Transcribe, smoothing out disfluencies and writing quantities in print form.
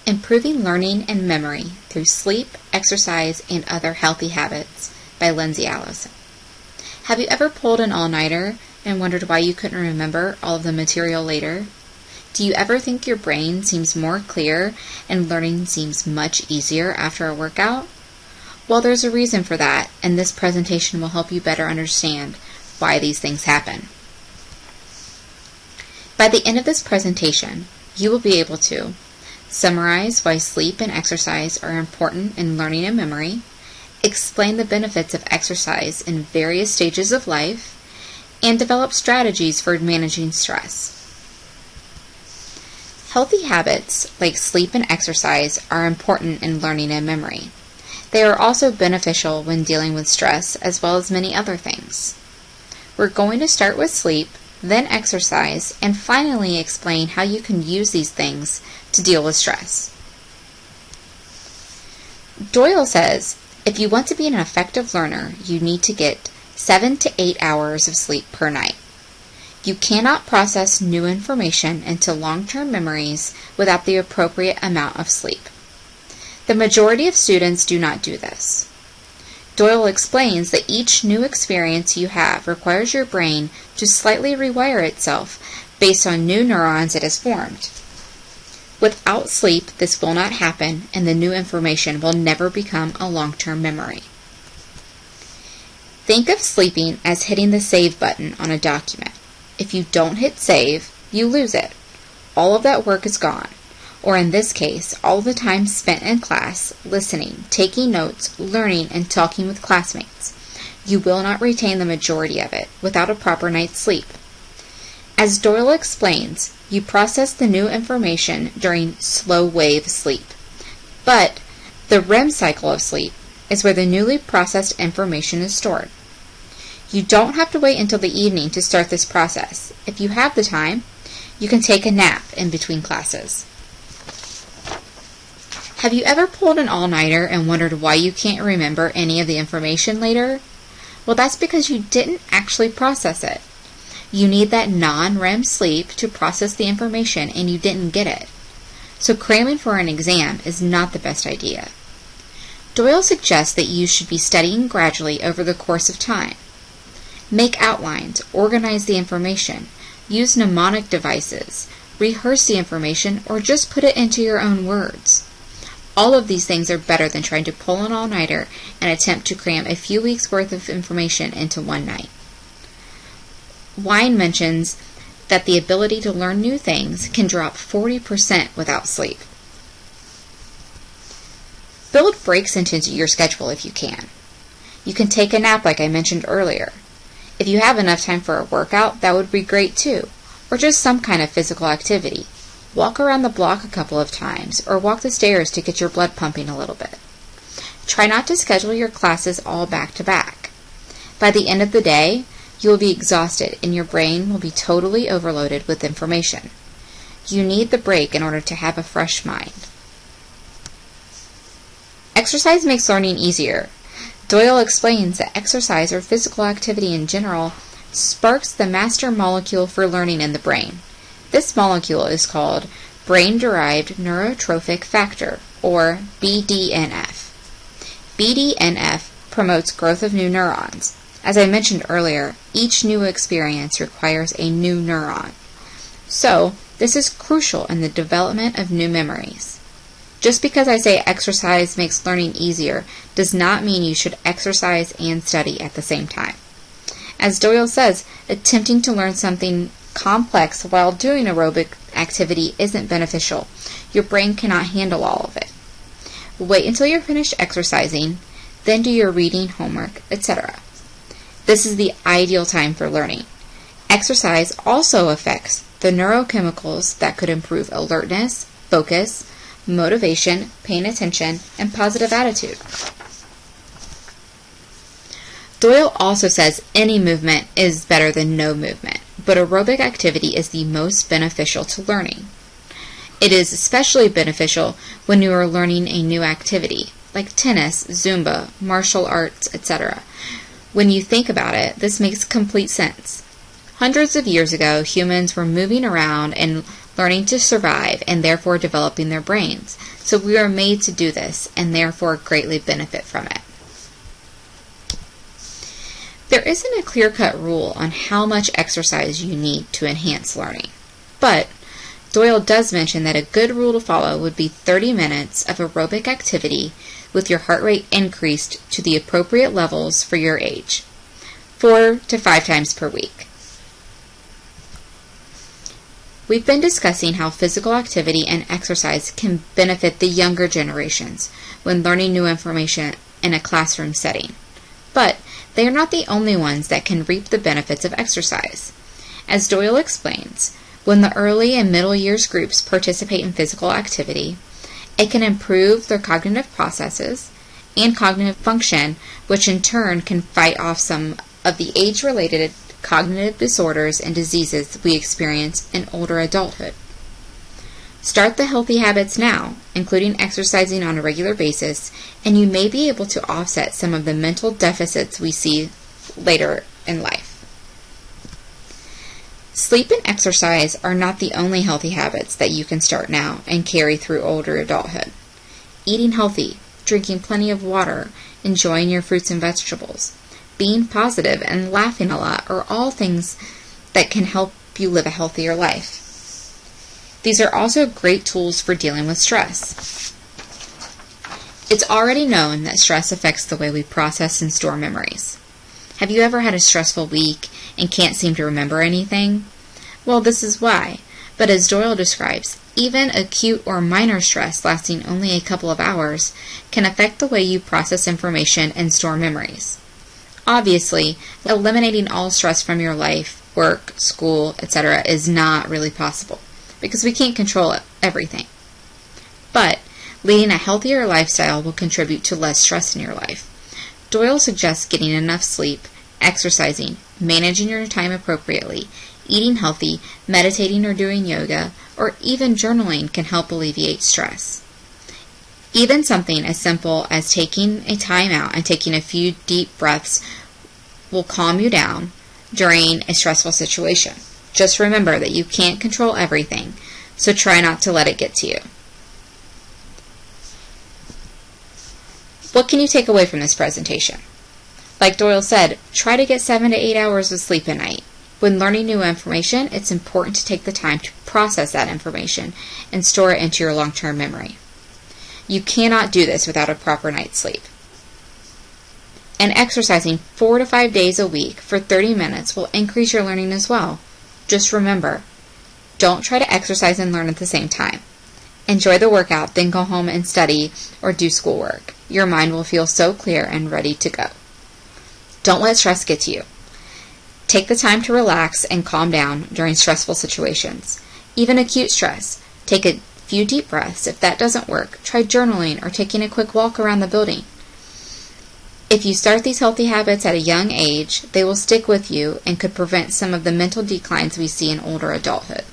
Improving Learning and Memory Through Sleep, Exercise, and Other Healthy Habits by Lindsay Allison. Have you ever pulled an all-nighter and wondered why you couldn't remember all of the material later? Do you ever think your brain seems more clear and learning seems much easier after a workout? Well, there's a reason for that, and this presentation will help you better understand why these things happen. By the end of this presentation, you will be able to summarize why sleep and exercise are important in learning and memory, explain the benefits of exercise in various stages of life, and develop strategies for managing stress. Healthy habits like sleep and exercise are important in learning and memory. They are also beneficial when dealing with stress as well as many other things. We're going to start with sleep, then exercise, and finally explain how you can use these things to deal with stress. Doyle says, if you want to be an effective learner, you need to get 7 to 8 hours of sleep per night. You cannot process new information into long-term memories without the appropriate amount of sleep. The majority of students do not do this. Doyle explains that each new experience you have requires your brain to slightly rewire itself based on new neurons it has formed. Without sleep, this will not happen, and the new information will never become a long-term memory. Think of sleeping as hitting the save button on a document. If you don't hit save, you lose it. All of that work is gone. Or in this case, all the time spent in class, listening, taking notes, learning, and talking with classmates. You will not retain the majority of it without a proper night's sleep. As Doyle explains, you process the new information during slow wave sleep. But the REM cycle of sleep is where the newly processed information is stored. You don't have to wait until the evening to start this process. If you have the time, you can take a nap in between classes. Have you ever pulled an all-nighter and wondered why you can't remember any of the information later? Well, that's because you didn't actually process it. You need that non-REM sleep to process the information and you didn't get it. So cramming for an exam is not the best idea. Doyle suggests that you should be studying gradually over the course of time. Make outlines, organize the information, use mnemonic devices, rehearse the information, or just put it into your own words. All of these things are better than trying to pull an all-nighter and attempt to cram a few weeks' worth of information into one night. Wine mentions that the ability to learn new things can drop 40% without sleep. Build breaks into your schedule if you can. You can take a nap like I mentioned earlier. If you have enough time for a workout, that would be great too, or just some kind of physical activity. Walk around the block a couple of times, or walk the stairs to get your blood pumping a little bit. Try not to schedule your classes all back to back. By the end of the day, you will be exhausted and your brain will be totally overloaded with information. You need the break in order to have a fresh mind. Exercise makes learning easier. Doyle explains that exercise or physical activity in general sparks the master molecule for learning in the brain. This molecule is called brain-derived neurotrophic factor, or BDNF. BDNF promotes growth of new neurons. As I mentioned earlier, each new experience requires a new neuron. So, this is crucial in the development of new memories. Just because I say exercise makes learning easier does not mean you should exercise and study at the same time. As Doyle says, attempting to learn something complex while doing aerobic activity isn't beneficial. Your brain cannot handle all of it. Wait until you're finished exercising, then do your reading, homework, etc. This is the ideal time for learning. Exercise also affects the neurochemicals that could improve alertness, focus, motivation, paying attention, and positive attitude. Doyle also says any movement is better than no movement, but aerobic activity is the most beneficial to learning. It is especially beneficial when you are learning a new activity, like tennis, Zumba, martial arts, etc. When you think about it, this makes complete sense. Hundreds of years ago, humans were moving around and learning to survive and therefore developing their brains. So we are made to do this and therefore greatly benefit from it. There isn't a clear-cut rule on how much exercise you need to enhance learning, but Doyle does mention that a good rule to follow would be 30 minutes of aerobic activity with your heart rate increased to the appropriate levels for your age, 4 to 5 times per week. We've been discussing how physical activity and exercise can benefit the younger generations when learning new information in a classroom setting. But they are not the only ones that can reap the benefits of exercise. As Doyle explains, when the early and middle years groups participate in physical activity, it can improve their cognitive processes and cognitive function, which in turn can fight off some of the age-related cognitive disorders and diseases we experience in older adulthood. Start the healthy habits now, including exercising on a regular basis, and you may be able to offset some of the mental deficits we see later in life. Sleep and exercise are not the only healthy habits that you can start now and carry through older adulthood. Eating healthy, drinking plenty of water, enjoying your fruits and vegetables, being positive, and laughing a lot are all things that can help you live a healthier life. These are also great tools for dealing with stress. It's already known that stress affects the way we process and store memories. Have you ever had a stressful week and can't seem to remember anything? Well, this is why. But as Doyle describes, even acute or minor stress lasting only a couple of hours can affect the way you process information and store memories. Obviously, eliminating all stress from your life, work, school, etc. is not really possible, because we can't control everything. But leading a healthier lifestyle will contribute to less stress in your life. Doyle suggests getting enough sleep, exercising, managing your time appropriately, eating healthy, meditating or doing yoga, or even journaling can help alleviate stress. Even something as simple as taking a time out and taking a few deep breaths will calm you down during a stressful situation. Just remember that you can't control everything, so try not to let it get to you. What can you take away from this presentation? Like Doyle said, try to get 7 to 8 hours of sleep a night. When learning new information, it's important to take the time to process that information and store it into your long-term memory. You cannot do this without a proper night's sleep. And exercising 4 to 5 days a week for 30 minutes will increase your learning as well. Just remember, don't try to exercise and learn at the same time. Enjoy the workout, then go home and study or do schoolwork. Your mind will feel so clear and ready to go. Don't let stress get to you. Take the time to relax and calm down during stressful situations. Even acute stress. Take a few deep breaths. If that doesn't work, try journaling or taking a quick walk around the building. If you start these healthy habits at a young age, they will stick with you and could prevent some of the mental declines we see in older adulthood.